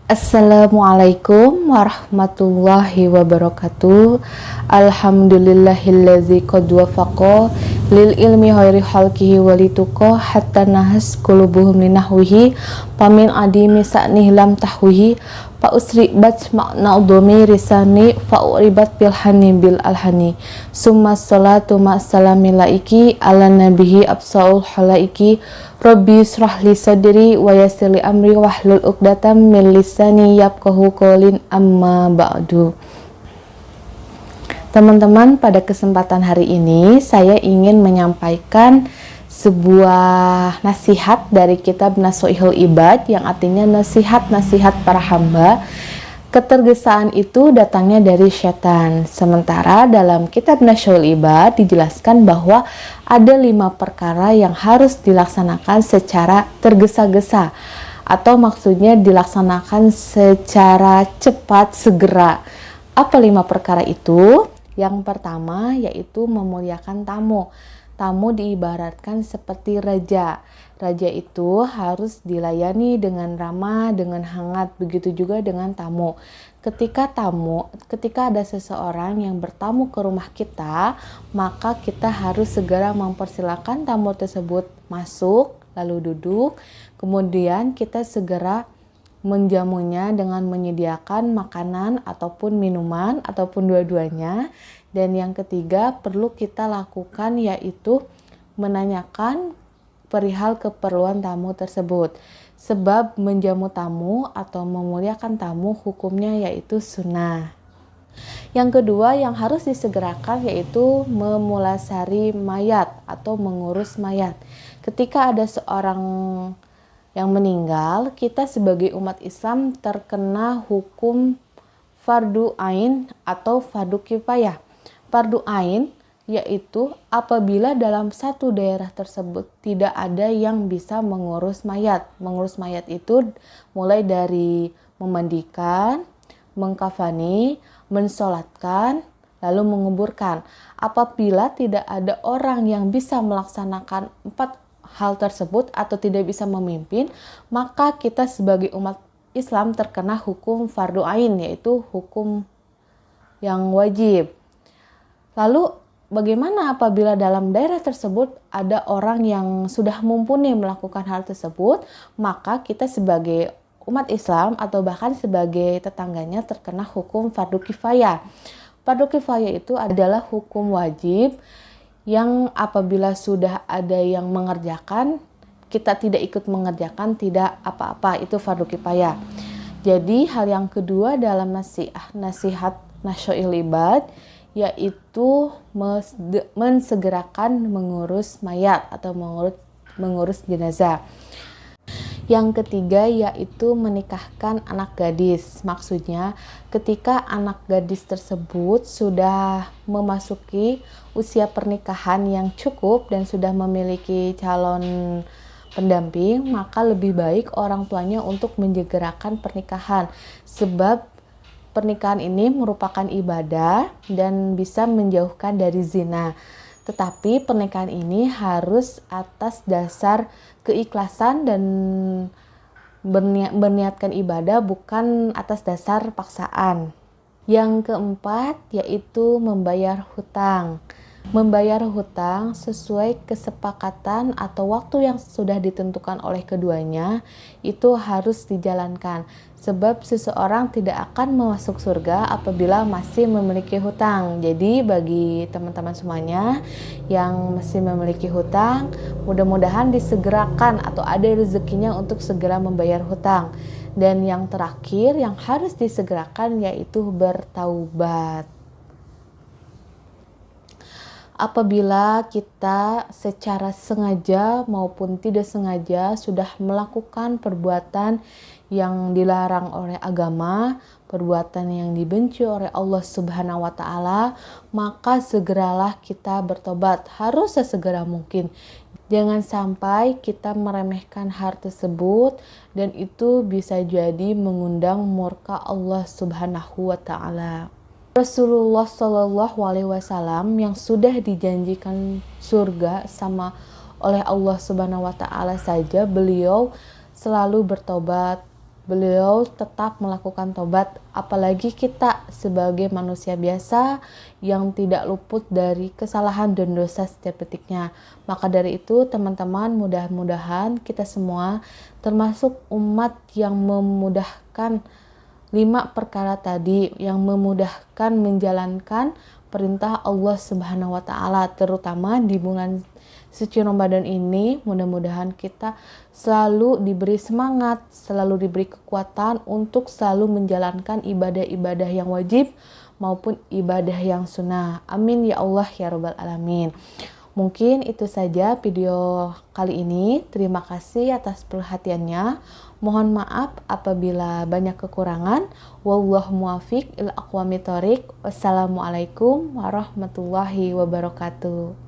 Assalamualaikum warahmatullahi wabarakatuh. Alhamdulillahillazi qad wafaqa lil ilmi ghairi khalqihi walituqa hatta nahas qulubuhum linahwihi pamin adimi sa'nih lam tahwihi fa usribat makna udhumi risani fa uribat bilhani bil alhani summa salatu ma'salami laiki ala nabihi absaul halaiki Rabbi israh li sadri wa yassir li amri wahlul 'uqdatam min lisani yafqahu qawli amma ba'du. Teman-teman, pada kesempatan hari ini saya ingin menyampaikan sebuah nasihat dari kitab Nashihul Ibad yang artinya nasihat-nasihat para hamba. Ketergesaan itu datangnya dari setan. Sementara dalam kitab Nashihul Ibad dijelaskan bahwa ada 5 perkara yang harus dilaksanakan secara tergesa-gesa, atau maksudnya dilaksanakan secara cepat, segera. Apa 5 perkara itu? Yang pertama yaitu memuliakan tamu. Tamu diibaratkan seperti raja. Raja itu harus dilayani dengan ramah, dengan hangat, begitu juga dengan tamu. Ketika ada seseorang yang bertamu ke rumah kita, maka kita harus segera mempersilakan tamu tersebut masuk, lalu duduk. Kemudian kita segera menjamunya dengan menyediakan makanan ataupun minuman ataupun dua-duanya. Dan yang ketiga perlu kita lakukan yaitu menanyakan perihal keperluan tamu tersebut. Sebab menjamu tamu atau memuliakan tamu hukumnya yaitu sunnah. Yang kedua yang harus disegerakan yaitu memulasari mayat atau mengurus mayat. Ketika ada seorang yang meninggal, kita sebagai umat Islam terkena hukum fardu ain atau fardu kifayah. Fardu ain yaitu apabila dalam satu daerah tersebut tidak ada yang bisa mengurus mayat. Mengurus mayat itu mulai dari memandikan, mengkafani, mensolatkan, lalu menguburkan. Apabila tidak ada orang yang bisa melaksanakan 4 hal tersebut atau tidak bisa memimpin, maka kita sebagai umat Islam terkena hukum fardu ain, yaitu hukum yang wajib. Lalu bagaimana apabila dalam daerah tersebut ada orang yang sudah mumpuni melakukan hal tersebut? Maka kita sebagai umat Islam atau bahkan sebagai tetangganya terkena hukum fardu kifayah. Fardu kifayah itu adalah hukum wajib yang apabila sudah ada yang mengerjakan, kita tidak ikut mengerjakan, tidak apa-apa, itu fardu kifayah. Jadi hal yang kedua dalam nasihat Nashihul Ibad yaitu mensegerakan mengurus mayat atau mengurus jenazah. Yang ketiga yaitu menikahkan anak gadis. Maksudnya ketika anak gadis tersebut sudah memasuki usia pernikahan yang cukup dan sudah memiliki calon pendamping, maka lebih baik orang tuanya untuk menyegerakan pernikahan. Sebab pernikahan ini merupakan ibadah dan bisa menjauhkan dari zina. Tetapi pernikahan ini harus atas dasar keikhlasan dan berniatkan ibadah, bukan atas dasar paksaan. Yang keempat yaitu membayar hutang. Membayar hutang sesuai kesepakatan atau waktu yang sudah ditentukan oleh keduanya itu harus dijalankan. Sebab seseorang tidak akan masuk surga apabila masih memiliki hutang. Jadi bagi teman-teman semuanya yang masih memiliki hutang, mudah-mudahan disegerakan atau ada rezekinya untuk segera membayar hutang. Dan yang terakhir yang harus disegerakan yaitu bertaubat. Apabila kita secara sengaja maupun tidak sengaja sudah melakukan perbuatan yang dilarang oleh agama, perbuatan yang dibenci oleh Allah Subhanahu wa Ta'ala, maka segeralah kita bertobat, harus sesegera mungkin. Jangan sampai kita meremehkan hal tersebut dan itu bisa jadi mengundang murka Allah Subhanahu wa Ta'ala. Rasulullah Shallallahu Alaihi Wasallam yang sudah dijanjikan surga sama oleh Allah Subhanahu Wa Taala saja, beliau selalu bertobat beliau tetap melakukan tobat, apalagi kita sebagai manusia biasa yang tidak luput dari kesalahan dan dosa setiap detiknya. Maka dari itu teman-teman, mudah-mudahan kita semua termasuk umat yang memudahkan 5 perkara tadi, yang memudahkan menjalankan perintah Allah Subhanahu wa taala, terutama di bulan suci Ramadan ini. Mudah-mudahan kita selalu diberi semangat, selalu diberi kekuatan untuk selalu menjalankan ibadah-ibadah yang wajib maupun ibadah yang sunnah. Amin ya Allah ya Rabbal Alamin. Mungkin itu saja video kali ini. Terima kasih atas perhatiannya. Mohon maaf apabila banyak kekurangan. Wallahu muwaffiq ila aqwamit thoriq. Wassalamualaikum warahmatullahi wabarakatuh.